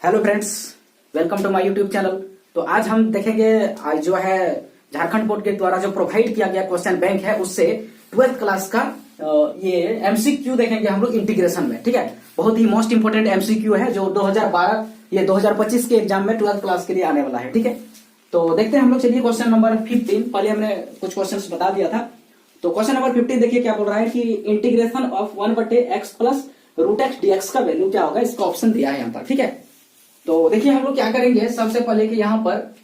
Hello friends, welcome to my YouTube channel. तो आज हम देखेंगे आज जो है झारखंड बोर्ड के द्वारा जो प्रोवाइड किया गया क्वेश्चन बैंक है उससे 12th क्लास का ये एमसीक्यू देखेंगे हम लोग इंटीग्रेशन में। ठीक है, बहुत ही मोस्ट इंपोर्टेंट एमसीक्यू है जो 2012 ये 2025 के एग्जाम में 12th क्लास के लिए आने वाला है। ठीक है, तो देखते हैं हम लोग। चलिए क्वेश्चन नंबर 15, पहले हमने कुछ क्वेश्चन बता दिया था। तो क्वेश्चन नंबर 15 देखिए क्या बोल रहा है कि integration of 1/x plus root x dx का वैल्यू क्या होगा, इसका ऑप्शन दिया है यहाँ पर। ठीक है, तो देखिए हम लोग क्या करेंगे सबसे पहले कि यहाँ पर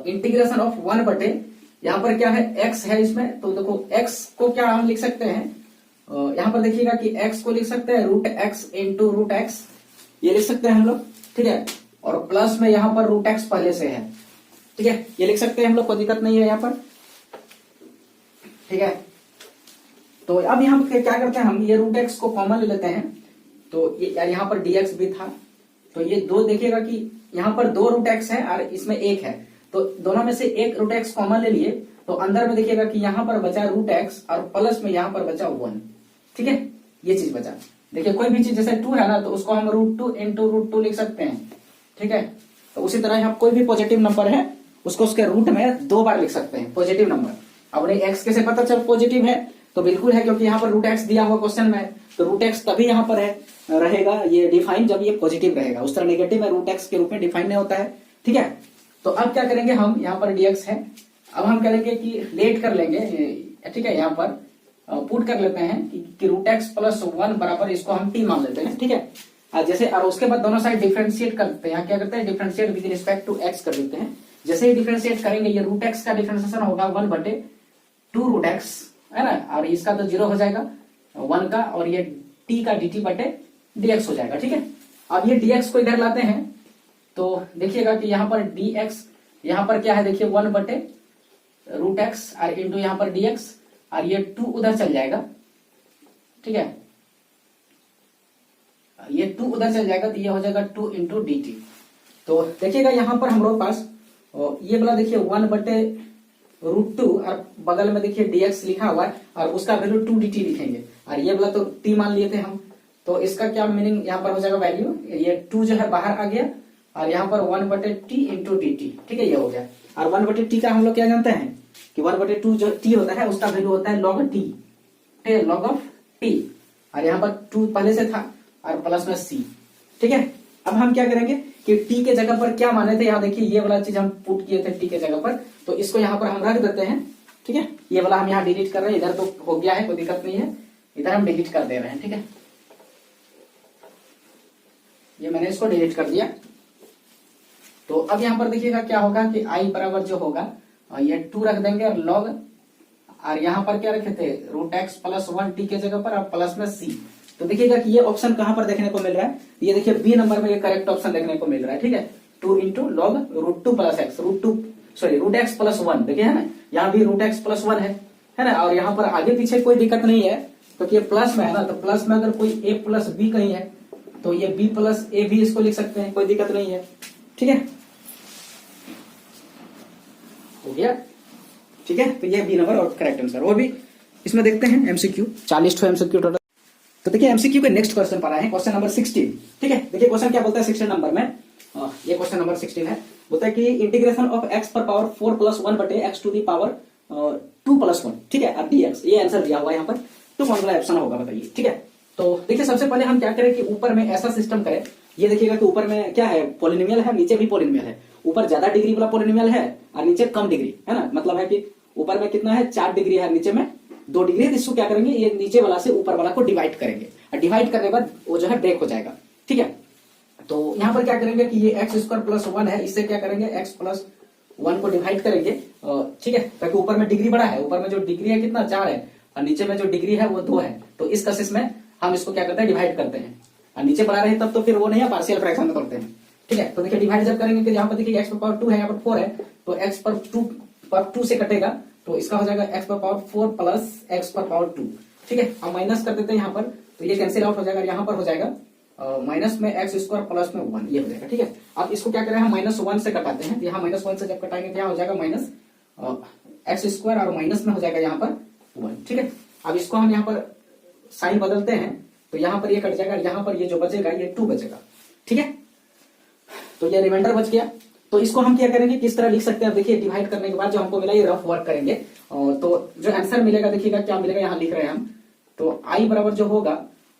इंटीग्रेशन ऑफ 1/, यहाँ पर क्या है x है इसमें। तो देखो x को क्या हम लिख सकते हैं, यहाँ पर देखिएगा कि x को लिख सकते हैं root x into root x, ये लिख सकते हैं हम लोग। ठीक है, और प्लस में यहाँ पर रूट एक्स पहले से है। ठीक है, ये लिख सकते हैं हम लोग, कोई दिक्कत नहीं है यहाँ पर। ठीक है, तो अब यहाँ पर क्या करते हैं हम, ये रूट एक्स को कॉमन ले लेते हैं। तो ये यहाँ पर dx भी था, तो ये दो देखिएगा कि यहाँ पर 2 रूट एक्स है और इसमें 1 है, तो दोनों में से एक रूट एक्स कॉमन ले लिए। तो अंदर में देखिएगा कि यहाँ पर बचा रूट एक्स और प्लस में यहाँ पर बचा 1। ठीक है, ये चीज बचा। देखिए कोई भी चीज जैसे 2 है ना, तो उसको हम √2 इंटू √2 लिख सकते हैं। ठीक है, तो उसी तरह यहाँ कोई भी पॉजिटिव नंबर है उसको उसके रूट में 2 बार लिख सकते हैं पॉजिटिव नंबर। अब एक्स कैसे पता चल पॉजिटिव है, तो बिल्कुल है क्योंकि यहाँ पर रूट एक्स दिया हुआ क्वेश्चन में, तो रूट एक्स तभी यहाँ पर है रहेगा ये डिफाइन जब ये पॉजिटिव रहेगा। उस तरह नेगेटिव में रूट एक्स के रूप में डिफाइन नहीं होता है। ठीक है, तो अब क्या करेंगे हम, यहाँ पर dx है, अब हम करेंगे कि लेट कर लेंगे। ठीक है, यहाँ पर पुट कर लेते हैं कि रूट एक्स प्लस 1 बराबर इसको हम t मान लेते हैं। ठीक है, जैसे और उसके बाद दोनों साइड डिफरेंशिएट करते हैं। यहाँ क्या करते हैं, differentiate with respect to x कर देते हैं। जैसे ही डिफरेंशिएट करेंगे ये रूट एक्स का डिफरेंशिएशन होगा 1/2 रूट एक्स है ना, और इसका तो 0 हो जाएगा 1 का, और ये t का dt/dx हो जाएगा। ठीक है, अब ये dx को इधर लाते हैं तो देखिएगा कि यहाँ पर dx यहाँ पर क्या है, देखिए 1/√x और इंटू यहाँ पर dx, और ये 2 उधर चल जाएगा। ठीक है, ये 2 उधर चल जाएगा तो ये हो जाएगा 2 इंटू dt। तो देखिएगा यहाँ पर हम लोग पास ये वाला देखिए 1/√2 और बगल में देखिए dx लिखा हुआ है और उसका वैल्यू 2 dt लिखेंगे, और ये वाला तो t मान लिए थे हम। तो इसका क्या मीनिंग यहाँ पर हो जाएगा वैल्यू, ये 2 जो है बाहर आ गया और यहाँ पर 1/t इंटू dt। ठीक है, ये हो गया। और 1/t का हम लोग क्या जानते हैं कि 1/2 जो t होता है उसका वैल्यू होता है log t, log of t, और यहाँ पर 2 पहले से था और प्लस में c। ठीक है, अब हम क्या करेंगे कि t के जगह पर क्या माने थे, यहाँ देखिए ये वाला चीज हम पुट किए थे t के जगह पर, तो इसको यहाँ पर हम रख देते हैं। ठीक है, ये वाला हम यहाँ डिलीट कर रहे हैं, इधर तो हो गया है कोई दिक्कत नहीं है, इधर हम डिलीट कर दे रहे हैं। ठीक है, ये मैंने इसको डिलीट कर दिया। तो अब यहाँ पर देखिएगा क्या होगा कि i बराबर जो होगा ये 2 रख देंगे और log, और यहाँ पर क्या रखे थे रूट एक्स प्लस 1 t के जगह पर और प्लस में c। तो देखिएगा कि ये ऑप्शन कहां पर देखने को मिल रहा है, ये देखिए बी नंबर में ये करेक्ट ऑप्शन देखने को मिल रहा है। ठीक है, 2 into log √2 plus x, root x plus 1 देखिए है ना, यहाँ भी रूट एक्स प्लस 1 है ना, और यहाँ पर आगे पीछे कोई दिक्कत नहीं है क्योंकि ये प्लस में है ना, तो प्लस में अगर कोई a प्लस बी कहीं है तो ये b प्लस ए भी इसको लिख सकते हैं, कोई दिक्कत नहीं है। ठीक है, हो गया। ठीक है, तो ये बी नंबर और करेक्ट आंसर। और भी इसमें देखते हैं एमसीक्यू, 40 एमसीक्यू टोटल। तो देखिए एमसीक्यू के नेक्स्ट क्वेश्चन पर आए हैं, क्वेश्चन नंबर 16। ठीक है, देखिए क्वेश्चन क्या बोलता है 16 नंबर में, ये क्वेश्चन नंबर 16 है, बोलता है कि इंटीग्रेशन ऑफ x पर power 4 plus 1/x to the power 2 plus 1। ठीक है, अब dx ये आंसर दिया हुआ है यहाँ पर, तो कौन सा ऑप्शन होगा बताइए। ठीक है, तो देखिए सबसे पहले हम क्या करें कि ऊपर में ऐसा सिस्टम करें, ये देखिएगा कि ऊपर में क्या है पॉलिनोमियल है, नीचे भी पॉलिनोमियल है, ऊपर ज्यादा डिग्री वाला पॉलिनोमियल है और नीचे कम डिग्री है ना, मतलब है कि ऊपर में कितना है 4 डिग्री है, नीचे में 2 डिग्री है। इसको क्या करेंगे, ये नीचे वाला से ऊपर वाला को डिवाइड करेंगे, और डिवाइड करने के बाद वो जो है ब्रेक हो जाएगा। ठीक है, तो यहाँ पर क्या करेंगे कि ये x² प्लस 1 है, इससे क्या करेंगे x प्लस 1 को डिवाइड करेंगे। ठीक है, ताकि ऊपर में डिग्री बड़ा है, ऊपर में जो डिग्री है कितना 4 है और नीचे में जो डिग्री है वो 2 है, तो इस केस में हम इसको क्या करते हैं डिवाइड करते हैं, और नीचे बड़ा रहे तब तो फिर वो नहीं है, पार्शियल फ्रैक्शन में करते हैं। ठीक है, तो देखिए डिवाइड जब करेंगे कि यहाँ पर देखिए x पर पावर 2 है, यहाँ पर 4 है, तो x पर 2 से कटेगा, तो इसका हो जाएगा x पर पावर 4 प्लस x पर पावर 2। ठीक है, हम माइनस कर देते हैं यहाँ पर, तो ये कैंसिल आउट हो जाएगा, यहाँ पर हो जाएगा माइनस में x² प्लस में 1, ये हो जाएगा। ठीक है, अब इसको क्या करें हम -1 से कटाते हैं, यहाँ -1 से जब कटाएंगे तो यहाँ हो जाएगा माइनस x² और माइनस में हो जाएगा यहाँ पर 1। ठीक है, अब इसको हम यहाँ पर साइन बदलते हैं तो यहाँ पर ये कट जाएगा, यहाँ पर ये जो बचेगा ये 2 बचेगा। ठीक है, तो ये रिमाइंडर बच गया। तो इसको हम क्या करेंगे, किस तरह लिख सकते हैं, देखिए डिवाइड करने के बाद जो हमको मिला ये रफ वर्क करेंगे। तो जो आंसर मिलेगा देखिएगा क्या मिलेगा, यहाँ लिख रहे हैं हम। तो आई बराबर जो होगा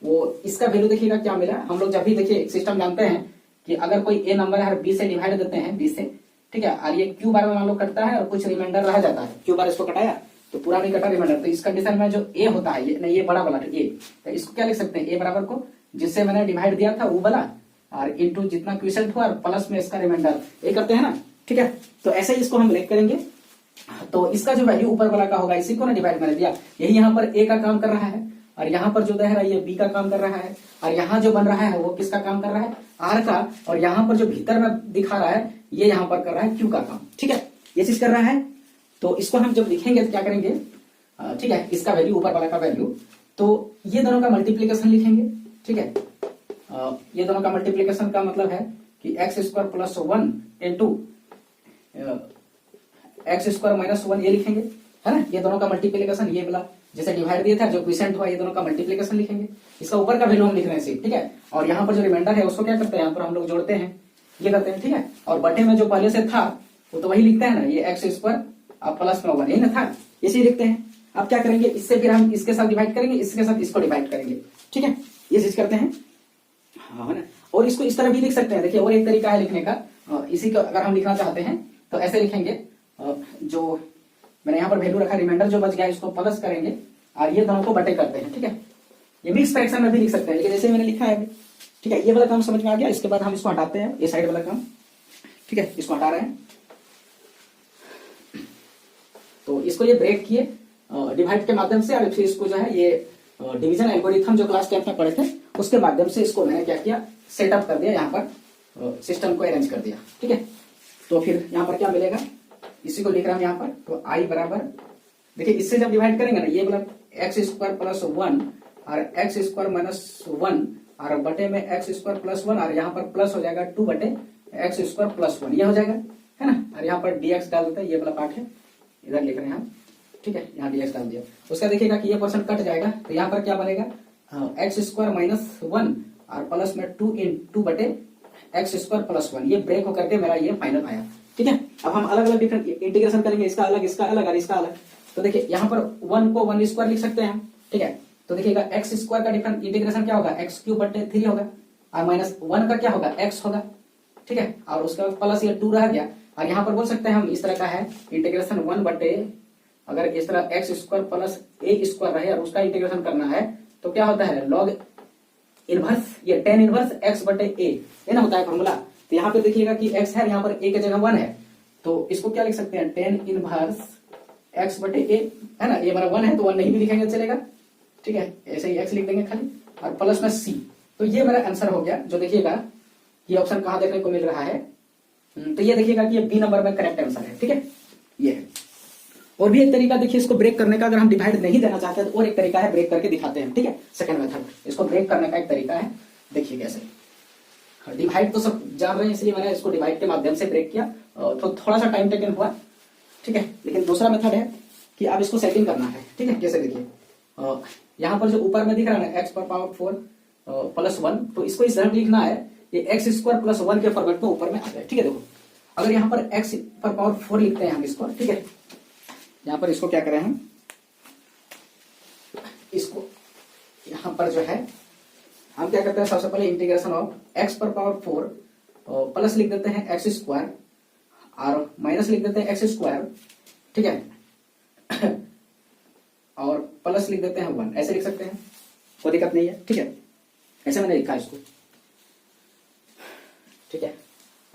वो इसका वैल्यू देखिएगा क्या मिला। हम लोग जब भी देखिए सिस्टम जानते हैं कि अगर कोई ए नंबर है बी से डिवाइड देते हैं, बी से, ठीक है, और ये क्यू बार में मान लो कटता है और कुछ रिमाइंडर रह जाता है, क्यू बार इसको कटाया तो पूरा नहीं कटा रिमाइंडर, तो इस कंडीशन में जो ए होता है, ये नहीं ये बड़ा वाला ए, तो इसको क्या लिख सकते हैं, ए बराबर को जिससे मैंने डिवाइड दिया था वो वाला और इनटू जितना क्विसेंट हुआ और प्लस में इसका रिमाइंडर, ये करते हैं ना, ठीक है। तो ऐसे ही इसको हम ब्रेक करेंगे। तो इसका जो वैल्यू ऊपर वाला का होगा इसी को ना डिवाइड मैंने दिया, यही यहाँ पर ए का काम कर रहा है और यहाँ पर जो दे रहा है ये बी का काम कर रहा है और यहाँ जो बन रहा है वो किसका काम कर रहा है, आर का, और यहाँ पर जो भीतर में दिखा रहा है ये यहाँ पर कर रहा है क्यू का काम, ठीक है, ये चीज कर रहा है। तो इसको हम जब लिखेंगे तो क्या करेंगे, ठीक है, इसका वैल्यू ऊपर वाला का वैल्यू, तो ये दोनों का मल्टीप्लीकेशन लिखेंगे, ठीक है। ये दोनों का मल्टीप्लीकेशन का मतलब है कि x square plus 1 into x square minus 1 ये लिखेंगे, है ना, ये दोनों का मल्टीप्लीकेशन, ये वाला जैसे डिवाइड दिया था जो क्विसेंट हुआ ये दोनों का मल्टीप्लीकेशन लिखेंगे, इसका ऊपर का वैल्यू हम लिख रहे हैं सिर्फ, ठीक है। और यहाँ पर जो रिमाइंडर है उसको क्या करते हैं, यहाँ पर हम लोग जोड़ते हैं, ये करते हैं, ठीक है। और बटे में जो पहले से था वो तो वही लिखते हैं ना, ये एक्स स्क्वायर अब प्लस में 1 यही ना था, इसे लिखते हैं। अब क्या करेंगे, इससे फिर हम इसके साथ डिवाइड करेंगे, इसके साथ इसको डिवाइड करेंगे, ठीक है, ये चीज करते हैं, हाँ ना। और इसको इस तरह भी लिख सकते हैं, देखिए और एक तरीका है लिखने का, इसी को अगर हम लिखना चाहते हैं तो ऐसे लिखेंगे, जो मैंने यहाँ पर वैल्यू रखा रिमाइंडर जो बच गया इसको प्लस करेंगे और ये दोनों को बटे करते हैं, ठीक है। ये मिक्स फ्रैक्शन में भी लिख सकते हैं, लेकिन जैसे मैंने लिखा है, ठीक है, ये वाला काम समझ में आ गया। इसके बाद हम इसको हटाते हैं, ये साइड वाला काम, ठीक है, इसको हटा रहे हैं। तो इसको ये ब्रेक किए डिवाइड के माध्यम से और फिर इसको जो है ये डिवीजन एल्गोरिथम जो क्लास 10 में पढ़े थे उसके माध्यम से इसको मैंने क्या किया, सेटअप कर दिया, यहाँ पर सिस्टम को अरेंज कर दिया, ठीक है। तो फिर यहाँ पर क्या मिलेगा, इसी को लिख रहा हूं यहाँ पर। तो आई बराबर, देखिए इससे जब डिवाइड करेंगे ना, ये मतलब एक्स स्क्वायर प्लस 1 और एक्स स्क्वायर माइनस 1 और बटे में एक्स स्क्वायर प्लस 1 और यहाँ पर प्लस हो जाएगा 2 बटे एक्स स्क्वायर प्लस 1, ये हो जाएगा, है ना। और यहाँ पर डीएक्स डाल देते हैं, ये वाला पार्ट है इधर लिख रहे हैं हम, ठीक है, यहाँ डीएक्स डाल दिया। उसका देखिएगा कि ये परसेंट कट जाएगा, तो यहाँ पर क्या बनेगा, एक्स स्क्वायर माइनस 1 और प्लस में 2 बटे एक्स स्क्वायर प्लस 1, ये ब्रेक होकर के मेरा ये फाइनल आया, ठीक है। अब हम अलग अलग डिफरेंट इंटीग्रेशन करेंगे, इसका अलग और इसका अलग। तो देखिए यहाँ पर 1 को 1 स्क्वायर लिख सकते हैं हम, ठीक है। तो देखिएगा एक्स स्क्वायर का डिफरेंट इंटीग्रेशन क्या होगा, एक्स क्यूब बटे 3 होगा और माइनस 1 का क्या होगा, एक्स होगा, ठीक है। और उसके बाद प्लस ये 2 रह गया और यहाँ पर बोल सकते हैं हम इस तरह का है इंटीग्रेशन 1 बटे, अगर इस तरह एक्स स्क्वायर प्लस ए स्क्वायर रहे और उसका इंटीग्रेशन करना है तो क्या होता है, लॉग इनवर्स, ये टेन इनवर्स एक्स बटे ए, ये ना होता है फॉर्मूला। तो यहाँ पे देखिएगा कि एक्स है, यहाँ पर ए की जगह 1 है, तो इसको क्या लिख सकते हैं, टेन इनवर्स एक्स बटे ए, है ना, ये हमारा 1 है तो 1 नहीं भी लिखेंगे चलेगा, ठीक है, ऐसे ही एक्स लिख देंगे खाली और प्लस में सी। तो ये मेरा आंसर हो गया। जो देखिएगा ये ऑप्शन कहाँ देखने को मिल रहा है, तो ये देखिएगा कि ये बी नंबर में करेक्ट आंसर है, ठीक है, ये है। और भी एक तरीका देखिए इसको ब्रेक करने का, अगर हम डिवाइड नहीं देना चाहते तो और एक तरीका है, ब्रेक करके दिखाते हैं, ठीक है, सेकंड मेथड, इसको ब्रेक करने का एक तरीका है, देखिए कैसे। डिवाइड तो सब जान रहे हैं इसलिए मैंने इसको डिवाइड के माध्यम से ब्रेक किया, तो थोड़ा सा टाइम टेकन हुआ, ठीक है। लेकिन दूसरा मेथड है कि आप इसको सेटिंग करना है, ठीक है, कैसे देखिए, यहाँ पर जो ऊपर में दिख रहा है ना एक्स पर पावर 4 प्लस 1, तो इसको इस तरह लिखना है, ये एक्स स्क्वायर प्लस 1 के फॉर्मेट में ऊपर में आ जाए, ठीक है। देखो अगर यहाँ पर एक्स पर पावर 4 लिखते हैं हम इसको, ठीक है, यहाँ पर इसको क्या करें हम, इसको यहाँ पर जो है हम क्या करते हैं, सबसे पहले इंटीग्रेशन ऑफ एक्स पर पावर 4 प्लस लिख देते हैं एक्स स्क्वायर और माइनस लिख देते हैं एक्स स्क्वायर, ठीक है, और प्लस लिख देते हैं 1, ऐसे लिख सकते हैं, कोई दिक्कत नहीं है, ठीक है, ऐसे मैंने लिखा इसको, ठीक है।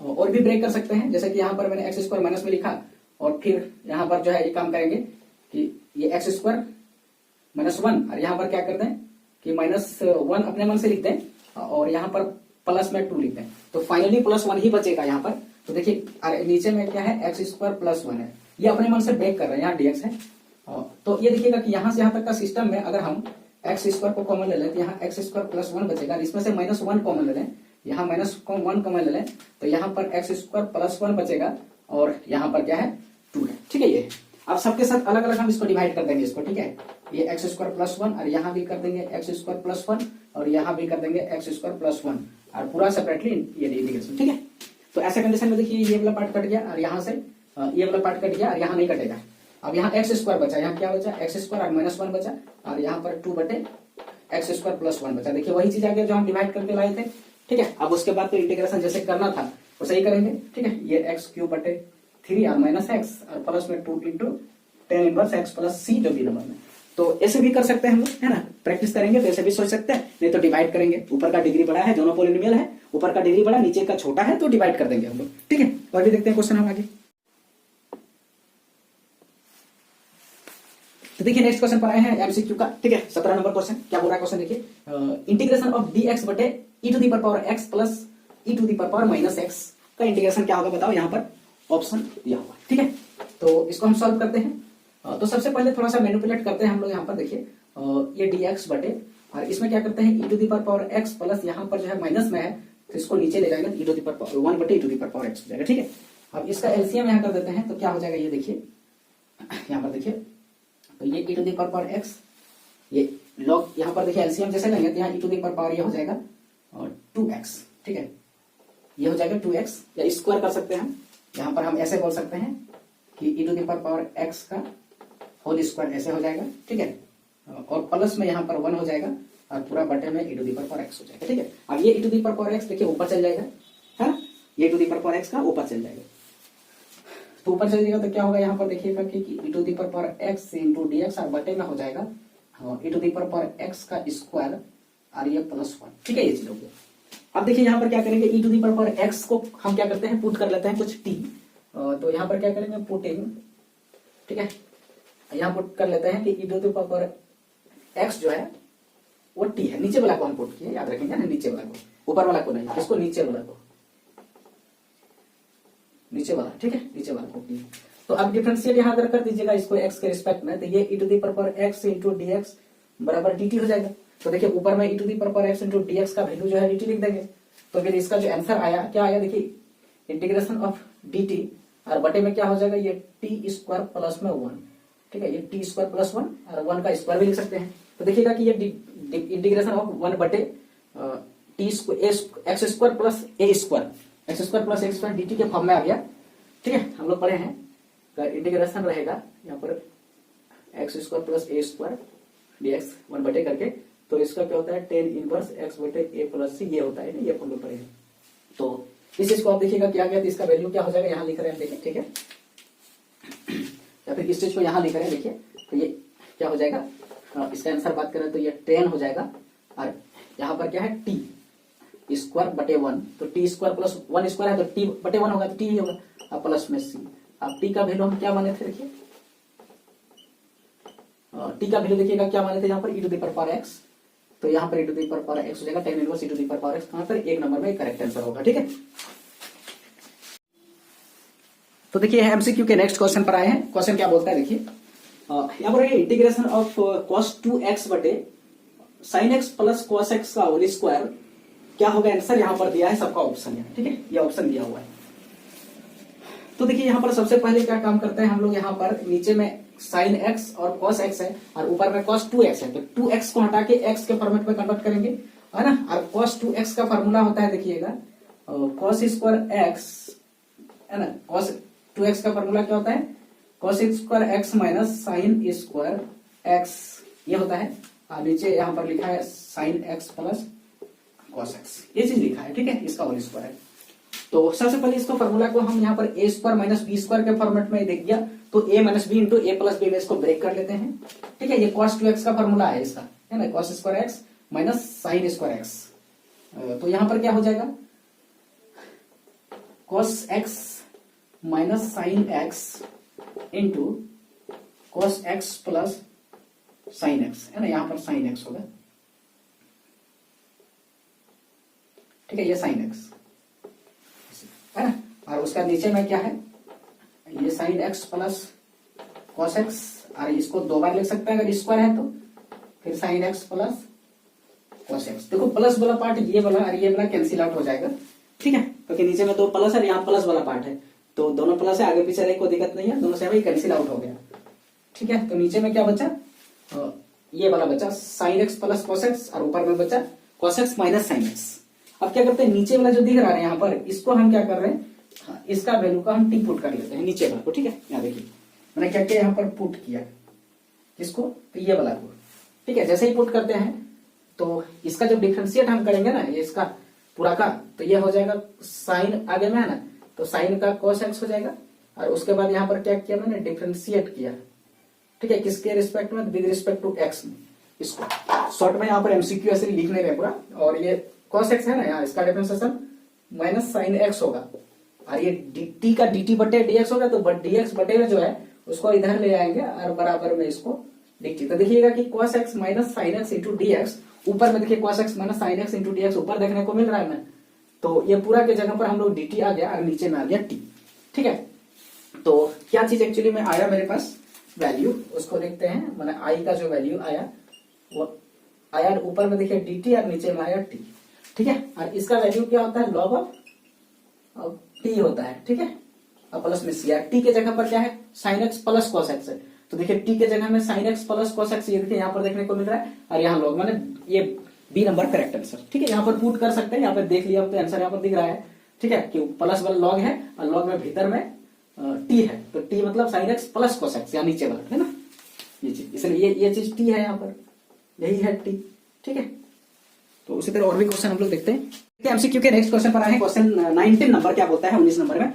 और भी ब्रेक कर सकते हैं, जैसे कि यहाँ पर मैंने एक्स स्क्वायर माइनस में लिखा और फिर यहाँ पर जो है ये काम करेंगे कि ये एक्स स्क्वायर माइनस 1 और यहाँ पर क्या करते हैं कि माइनस 1 अपने मन से लिखते हैं और यहाँ पर प्लस में 2 लिखते हैं, तो फाइनली प्लस 1 ही बचेगा यहाँ पर। तो देखिए नीचे में क्या है, एक्स स्क्वायर प्लस 1 है, ये अपने मन से ब्रेक कर रहे हैं, यहाँ डीएक्स है। तो ये देखिएगा कि यहाँ से यहाँ तक का सिस्टम में अगर हम एक्स स्क्वायर को कॉमन ले लें तो यहाँ एक्स स्क्वायर प्लस 1 बचेगा, इसमें से माइनस 1 कॉमन ले लें, यहाँ माइनस 1 कॉमन ले लें, तो यहाँ पर एक्स स्क्वायर प्लस 1 बचेगा और यहाँ पर क्या है 2 है, ठीक है। ये अब सबके साथ अलग अलग हम इसको डिवाइड कर देंगे इसको, ठीक है, ये एक्स स्क्वायर प्लस 1 और यहाँ भी कर देंगे एक्स स्क्वायर प्लस 1 और यहाँ भी कर देंगे एक्स स्क्वायर प्लस 1 और पूरा सेपरेटली ये इंटीग्रेशन, ठीक है। तो ऐसे कंडीशन में देखिए ये वाला पार्ट कट गया और यहाँ से ये वाला पार्ट कट गया और यहाँ नहीं कटेगा। अब यहाँ एक्स स्क्वायर बचा, यहाँ क्या बचा एक्स स्क्वायर और -1 बचा और यहाँ पर 2/x² + 1 बचा। देखिए वही चीज आ गया जो हम डिवाइड करके लाए थे। ठीक है, अब उसके बाद तो इंटीग्रेशन जैसे करना था वो सही करेंगे। ठीक है, ये x³/3 और -x और प्लस में 2 × tan 1x + c जो भी नंबर में, तो ऐसे भी कर सकते हैं हम लोग, है ना। प्रैक्टिस करेंगे तो ऐसे भी सोच सकते हैं, नहीं तो डिवाइड करेंगे। ऊपर का डिग्री बड़ा है, दोनों पॉलिनोमियल है, ऊपर का डिग्री बड़ा नीचे का छोटा है, तो डिवाइड कर देंगे हम लोग। ठीक है, और भी देखते हैं क्वेश्चन हम आगे। तो देखिए नेक्स्ट क्वेश्चन पर आए हैं एमसीक्यू का। ठीक है, 17 नंबर क्वेश्चन। क्या बोल रहा है क्वेश्चन देखिए, इंटीग्रेशन ऑफ dx बटे e⁻x प्लस e⁻−x का इंटीग्रेशन क्या होगा बताओ। यहाँ पर ऑप्शन दिया हुआ। ठीक है, तो इसको हम सॉल्व करते हैं। तो सबसे पहले थोड़ा सा मैनिपुलेट करते हैं हम लोग। यहाँ पर देखिए ये dx बटे और इसमें क्या करते हैं e⁻x प्लस यहाँ पर जो है माइनस में है तो इसको नीचे ले जाएंगे, 1 बटे e⁻x हो जाएगा। ठीक है, अब इसका एलसीएम यहाँ कर देते हैं तो क्या हो जाएगा, ये देखिए यहाँ पर देखिए, तो ये e⁻x, ये लॉग यहाँ पर देखिए एलसीएम जैसे लेंगे तो यहाँ e⁻ ये हो जाएगा और 2x। ठीक है, ये हो जाएगा 2x, या स्क्वायर कर सकते हैं। यहाँ पर हम ऐसे बोल सकते हैं कि e⁻x का होल स्क्वायर ऐसे हो जाएगा। ठीक है, और प्लस में यहाँ पर 1 हो जाएगा और पूरा बटे में e⁻x हो जाएगा। ठीक है, अब ये e⁻x देखिए ऊपर चल जाएगा, है ना, ये e⁻x का ऊपर चल जाएगा। तो ऊपर चल जाएगा तो क्या होगा, यहाँ पर देखिएगा कि e⁻x × dx और बटे में हो जाएगा e⁻x का स्क्वायर और ये +1। ठीक है, ये चीज हो गया। अब देखिए यहाँ पर क्या करेंगे, e⁻x को हम क्या करते हैं, पुट कर लेते हैं कुछ t। तो यहाँ पर क्या करेंगे, पुटिंग। ठीक है, यहाँ पुट कर लेते हैं कि e⁻x जो है वो t है। नीचे वाला को हम पुट किए, याद रखेंगे ना, नीचे वाला को, ऊपर वाला को नहीं, किसको, नीचे वाला को, नीचे वाला। ठीक है, नीचे वाला को किए। तो अब डिफरेंशिएट यहाँ अगर कर दीजिएगा इसको x के रिस्पेक्ट में, तो ये e⁻x × dx बराबर dt हो जाएगा। तो देखिए ऊपर में e⁻x × dx का वैल्यू जो है dt लिख देंगे। तो फिर इसका जो आंसर आया क्या आया, देखिए इंटीग्रेशन ऑफ dt और बटे में क्या हो जाएगा, ये t² प्लस में 1। ठीक है, ये t² + 1 और 1 का स्क्वायर भी लिख सकते हैं। तो देखिएगा कि ये इंटीग्रेशन ऑफ 1 बटे x² + a² dt के फॉर्म में आ गया। ठीक है, हम लोग पढ़े हैं, इंटीग्रेशन रहेगा यहाँ पर x² + a² dx 1 बटे करके, तो इसका क्या होता है tan 1x बटे a + c, ये होता है ना, ये हम लोग पढ़े हैं। तो इस चीज को आप देखिएगा क्या गया, तो इसका वैल्यू क्या हो जाएगा, यहाँ लिख रहे हैं देखिए। ठीक है, या फिर इस चीज को यहाँ लिख रहे हैं देखिए, तो ये क्या हो जाएगा, इसका आंसर बात करें तो ये 10 हो जाएगा और यहाँ पर क्या है t² बटे 1, तो t² + 1 स्क्वायर है तो t बटे 1 होगा तो t ही होगा, अब प्लस में c। अब t का वैल्यू हम क्या माने थे, देखिए t का वैल्यू देखिएगा क्या माने थे यहाँ पर e⁻x, तो यहाँ पर e⁻x हो जाएगा tan 1 e⁻x, कहाँ पर 1 नंबर में करेक्ट आंसर होगा। ठीक है, तो देखिए एमसीक्यू के नेक्स्ट क्वेश्चन पर आए हैं। क्वेश्चन क्या बोलता है देखिए, यहाँ पर इंटीग्रेशन ऑफ cos 2x बटे sin x plus cos x का होल स्क्वायर क्या होगा, आंसर यहाँ पर दिया है, सबका ऑप्शन है। ठीक है, ये ऑप्शन दिया हुआ है। तो देखिए यहाँ पर सबसे पहले क्या काम करते हैं हम लोग, यहाँ पर नीचे में sin x और cos x है और ऊपर में cos 2x है, तो 2x को हटा के x के फॉर्मेट में कन्वर्ट करेंगे, है ना। और cos 2x का फॉर्मूला होता है देखिएगा cos² x, है ना, cos 2x का फॉर्मूला क्या होता है, cos² x minus sin² x, ये होता है। और नीचे यहाँ पर लिखा है sin x plus cos x, ये चीज लिखा है। ठीक है, इसका होल स्क्वायर है। तो सबसे पहले इसको फॉर्मूला को हम यहाँ पर a² माइनस b² के फॉर्मेट में देख दिया, तो a minus b into a plus b में इसको ब्रेक कर लेते हैं। ठीक है, ये cos 2x का फॉर्मूला है इसका, है ना, cos² x minus sin² x। तो यहाँ पर क्या हो जाएगा, cos x minus sin x into cos x plus sin x, है ना, यहाँ पर sin x होगा। ठीक है, ये sin x है ना, और उसका नीचे में क्या है, ये sin x plus cos x, और इसको 2 बार लिख सकते हैं अगर स्क्वायर है तो, फिर sin x plus cos x। देखो प्लस वाला पार्ट ये वाला और ये वाला कैंसिल आउट हो जाएगा। ठीक है, क्योंकि नीचे में 2 प्लस है, यहाँ प्लस वाला पार्ट है, तो दोनों प्लस है, आगे पीछे रहे कोई दिक्कत नहीं है, दोनों से भाई कैंसिल आउट हो गया। ठीक है, तो नीचे में क्या बचा, ये वाला बचा sin x plus cos x और ऊपर में बचा cos x minus sin x। अब क्या करते हैं, नीचे वाला जो दिख रहा है यहाँ पर, इसको हम क्या कर रहे हैं, इसका वैल्यू का हम टी पुट कर लेते हैं नीचे वाला को। ठीक है, यहाँ देखिए मैंने क्या किया, यहाँ पर पुट किया किसको, तो ये वाला को। ठीक है, जैसे ही पुट करते हैं तो इसका जो डिफरेंशिएट हम करेंगे ना, ये इसका पूरा का, तो ये हो जाएगा साइन आगे में है ना, तो साइन का cos x हो जाएगा। और उसके बाद यहाँ पर क्या किया मैंने, डिफरेंशिएट किया। ठीक है, किसके रिस्पेक्ट में, विद रिस्पेक्ट टू x में। इसको शॉर्ट में यहाँ पर एमसीक्यू ऐसे लिखने में पूरा, और ये cos x है ना, यहाँ इसका डिफरेंशिएशन माइनस साइन x होगा, और ये dt का dt बटे dx होगा, तो dx बटे में जो है उसको इधर ले आएंगे और बराबर में इसको लिखिए। तो देखिएगा कि cos x minus sine x into dx, ऊपर में देखिए cos x minus sine x into dx ऊपर देखने को मिल रहा है ना, तो ये पूरा के जगह पर हम लोग dt आ गया और नीचे में आ गया t। ठीक है, तो क्या चीज एक्चुअली में आया मेरे पास वैल्यू, उसको देखते हैं। मैंने i का जो वैल्यू आया वो आया, ऊपर में देखिए dt और नीचे में आया t। ठीक है, और इसका वैल्यू क्या होता है, लॉग ऑफ t होता है। ठीक है, और प्लस में c, t के जगह पर क्या है, sine x plus cos x है, तो देखिए t के जगह में sine x plus cos x, ये देखिए यहाँ पर देखने को मिल रहा है, और यहाँ लॉग, मैंने ये बी नंबर करेक्ट आंसर। ठीक है, यहाँ पर पुट कर सकते हैं, यहाँ पर देख लिया तो आंसर यहाँ पर दिख रहा है। ठीक है, कि प्लस वाला लॉग है और लॉग में भीतर में t है, तो t मतलब sine x plus cos x, यहाँ नीचे वाला है ना ये चीज, इसलिए ये चीज t है यहाँ पर, यही है t। ठीक है, तो उसी तरह और भी क्वेश्चन हम लोग देखते हैं। एमसीक्यू के नेक्स्ट क्वेश्चन पर आए हैं, क्वेश्चन 19 नंबर क्या बोलता है, 19 नंबर में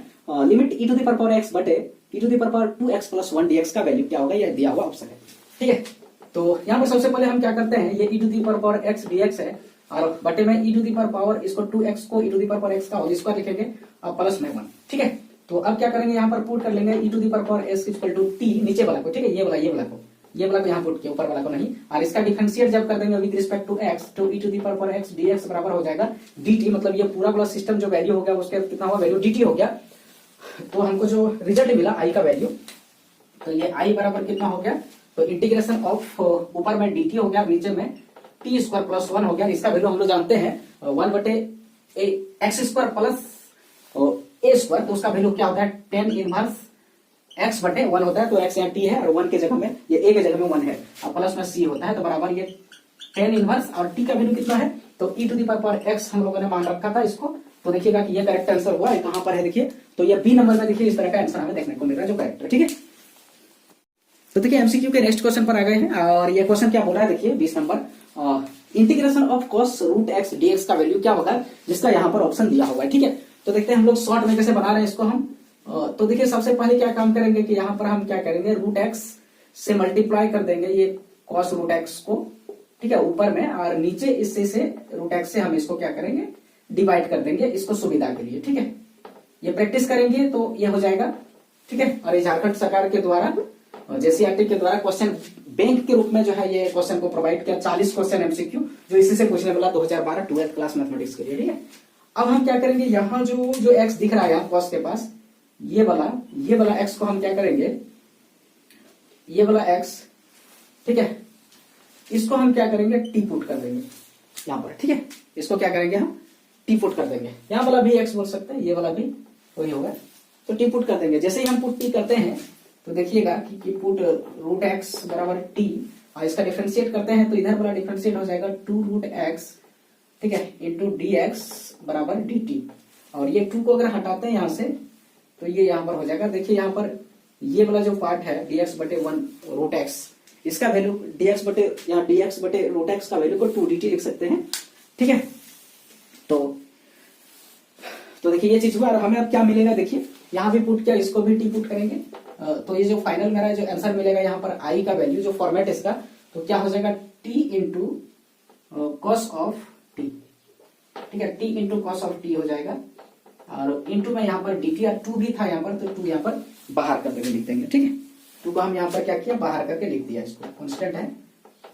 limit e to the power x बटे e to the power 2x plus 1 dx का वैल्यू क्या होगा, यह दिया हुआ ऑप्शन है। ठीक है, तो यहाँ पर सबसे पहले हम क्या करते हैं, ये e to the power x dx है, और बटे में e टू द पावर इसको 2x को e to the power x का होल स्क्वायर लिखेंगे और प्लस में 1। ठीक है, तो अब क्या करेंगे, यहाँ पर पुट कर लेंगे e to the power s equal to t, नीचे वाला को। ठीक है, ये वाला को यहाँ पुट किया, ऊपर वाला को नहीं, और इसका डिफरेंशिएट जब कर देंगे विद रिस्पेक्ट टू x, तो e to the power x dx बराबर हो जाएगा dt, मतलब ये पूरा वाला सिस्टम जो वैल्यू हो गया उसका कितना हुआ, वैल्यू dt हो गया। तो हमको जो रिजल्ट मिला i का वैल्यू, तो ये i बराबर कितना हो गया, तो इंटीग्रेशन ऑफ ऊपर में dt हो गया, नीचे में t स्क्वायर प्लस 1 हो गया। इसका वैल्यू हम लोग जानते हैं 1 बटे x square plus a square, तो उसका वैल्यू क्या होता है, 10 इनवर्स x बटे 1 होता है, तो x यहाँ t है और 1 के जगह में, ये a के जगह में 1 है, और प्लस में c होता है, तो बराबर ये 10 इनवर्स, और t का वैल्यू कितना है, तो e to the power x हम लोगों ने मान रखा था इसको, तो देखिएगा कि ये करेक्ट आंसर हुआ है, कहां पर है देखिए, तो ये बी नंबर में देखिए इस तरह का आंसर हमें देखने को मिल रहा है जो करेक्ट है। ठीक है, तो देखिए एमसीक्यू के नेक्स्ट क्वेश्चन पर आ गए हैं, और ये क्वेश्चन क्या बोल रहा है देखिए 20 number, integration of cos root x dx का वैल्यू क्या होगा, जिसका यहाँ पर ऑप्शन दिया हुआ है। ठीक है, तो देखते हैं हम लोग शॉर्ट में कैसे बना रहे हैं इसको हम। तो देखिए सबसे पहले क्या काम करेंगे कि यहाँ पर हम क्या करेंगे, रूट x से मल्टीप्लाई कर देंगे ये cos रूट x को। ठीक है, ऊपर में, और नीचे इससे से रूट x से हम इसको क्या करेंगे, डिवाइड कर देंगे इसको सुविधा के लिए। ठीक है, ये प्रैक्टिस करेंगे तो ये हो जाएगा। ठीक है, और ये झारखंड सरकार के द्वारा जेसीईआरटी के द्वारा क्वेश्चन बैंक के रूप में जो है ये क्वेश्चन को प्रोवाइड किया, 40 क्वेश्चन एमसीक्यू जो इसी से पूछने वाला 2012 12th क्लास मैथमेटिक्स के लिए। ठीक है, अब हम क्या करेंगे, यहाँ जो x दिख रहा है यहाँ cos के पास, ये वाला x को हम क्या करेंगे, ये वाला x, ठीक है, इसको हम क्या करेंगे, टी पुट कर देंगे यहाँ पर। ठीक है, इसको क्या करेंगे हम, टी पुट कर देंगे, यहाँ वाला भी x बोल सकते हैं, ये वाला भी वही होगा, तो टी पुट कर देंगे। जैसे ही हम पुट टी करते हैं तो देखिएगा कि पुट रूट x बराबर टी, और इसका डिफरेंशिएट करते हैं तो इधर वाला डिफरेंशिएट हो जाएगा 2 रूट x, ठीक है, इंटू dx बराबर dt, और ये 2 को अगर हटाते हैं यहाँ से तो ये यहाँ पर हो जाएगा। देखिए यहाँ पर ये वाला जो पार्ट है dx बटे 1 रूट x, इसका वैल्यू dx बटे, यहाँ dx बटे रूट x का वैल्यू को 2 dt लिख सकते हैं। ठीक है, तो देखिए ये चीज हुआ, और हमें अब क्या मिलेगा, देखिए यहाँ भी पुट किया, इसको भी टी पुट करेंगे, तो ये जो फाइनल मेरा जो आंसर मिलेगा यहाँ पर आई का वैल्यू, जो फॉर्मेट इसका, तो क्या हो जाएगा, T into cos of T. ठीक है, T into cos of T हो जाएगा, और इंटू में यहाँ पर डी टी, 2 भी था यहाँ पर, तो 2 यहाँ पर बाहर करके लिख देंगे। ठीक है, 2 को हम यहाँ पर क्या किया, बाहर करके लिख दिया, इसको कॉन्स्टेंट है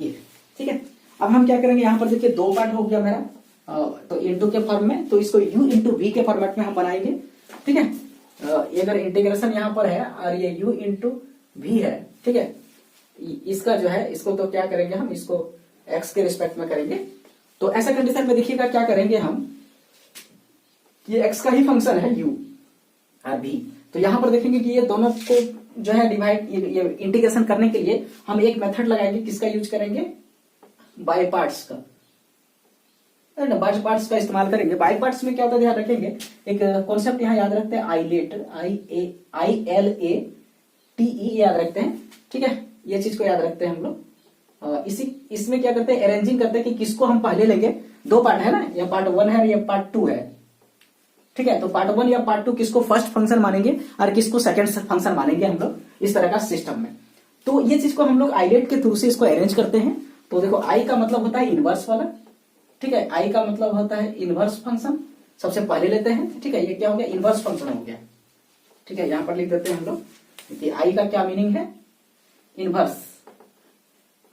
ये। ठीक है, अब हम क्या करेंगे, यहाँ पर देखिए 2 पार्ट हो गया मेरा, तो इंटू के फॉर्म में, तो इसको u इंटू वी के फॉर्मेट में हम बनाएंगे। ठीक है, ये अगर इंटीग्रेशन यहाँ पर है और ये u इंटू वी है, ठीक है, इसका जो है इसको तो क्या करेंगे हम, इसको x के रिस्पेक्ट में करेंगे। तो ऐसा कंडीशन में देखिएगा क्या करेंगे हम, ये x का ही फंक्शन है u और v, तो यहाँ पर देखेंगे कि ये दोनों को जो है डिवाइड, ये इंटीग्रेशन करने के लिए हम एक मेथड लगाएंगे, किसका यूज करेंगे, बाय पार्ट्स का। बाई पार्ट्स का इस्तेमाल करेंगे। बाई पार्ट्स में क्या होता है ध्यान रखेंगे, एक कॉन्सेप्ट यहाँ याद रखते हैं, आईलेट, ILATE याद रखते हैं, ठीक है, ये चीज को याद रखते हैं हम लोग। इसमें क्या करते हैं, अरेंजिंग करते हैं कि किसको हम पहले लेंगे। दो पार्ट है ना, ये पार्ट 1 है और ये पार्ट 2 है, ठीक है। तो पार्ट 1 या पार्ट 2 किसको फर्स्ट फंक्शन मानेंगे और किसको सेकंड फंक्शन मानेंगे हम लोग, इस तरह का सिस्टम में। तो ये चीज को हम लोग आईलेट के थ्रू से इसको अरेंज करते हैं। तो देखो आई का मतलब होता है इनवर्स वाला, ठीक है, आई का मतलब होता है इनवर्स फंक्शन, सबसे पहले लेते हैं, ठीक है। ये क्या हो गया, इनवर्स फंक्शन हो गया, ठीक है। यहां पर लिख देते हैं हम लोग कि आई का क्या मीनिंग है, इनवर्स,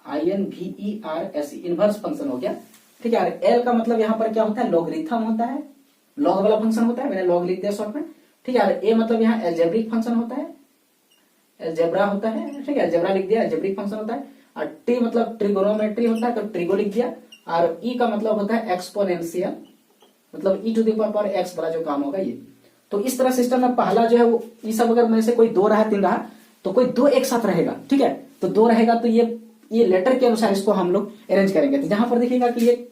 INVERS, इनवर्स फंक्शन हो गया, ठीक है। एल का मतलब यहाँ पर क्या होता है, लॉगरिथम होता है, लॉग वाला फंक्शन होता है, मैंने लॉग लिख दिया शॉर्ट में, ठीक है। ए मतलब यहाँ एल्जेब्रिक फंक्शन होता है, एल्जेब्रा होता है, ठीक है, एल्जेब्रा लिख दिया, एल्जेब्रिक फंक्शन होता है। और टी मतलब ट्रिगोनोमेट्री होता है, तो ट्रिगो लिख दिया। और ई का मतलब होता है एक्सपोनेंशियल, मतलब e to the power x वाला जो काम होगा ये। तो इस तरह सिस्टम में पहला जो है वो, ये सब अगर में से कोई 2 रहा 3 रहा तो कोई 2 एक साथ रहेगा, ठीक है। तो 2 रहेगा तो ये लेटर के अनुसार इसको हम लोग अरेंज करेंगे। तो जहां पर देखिएगा कि ये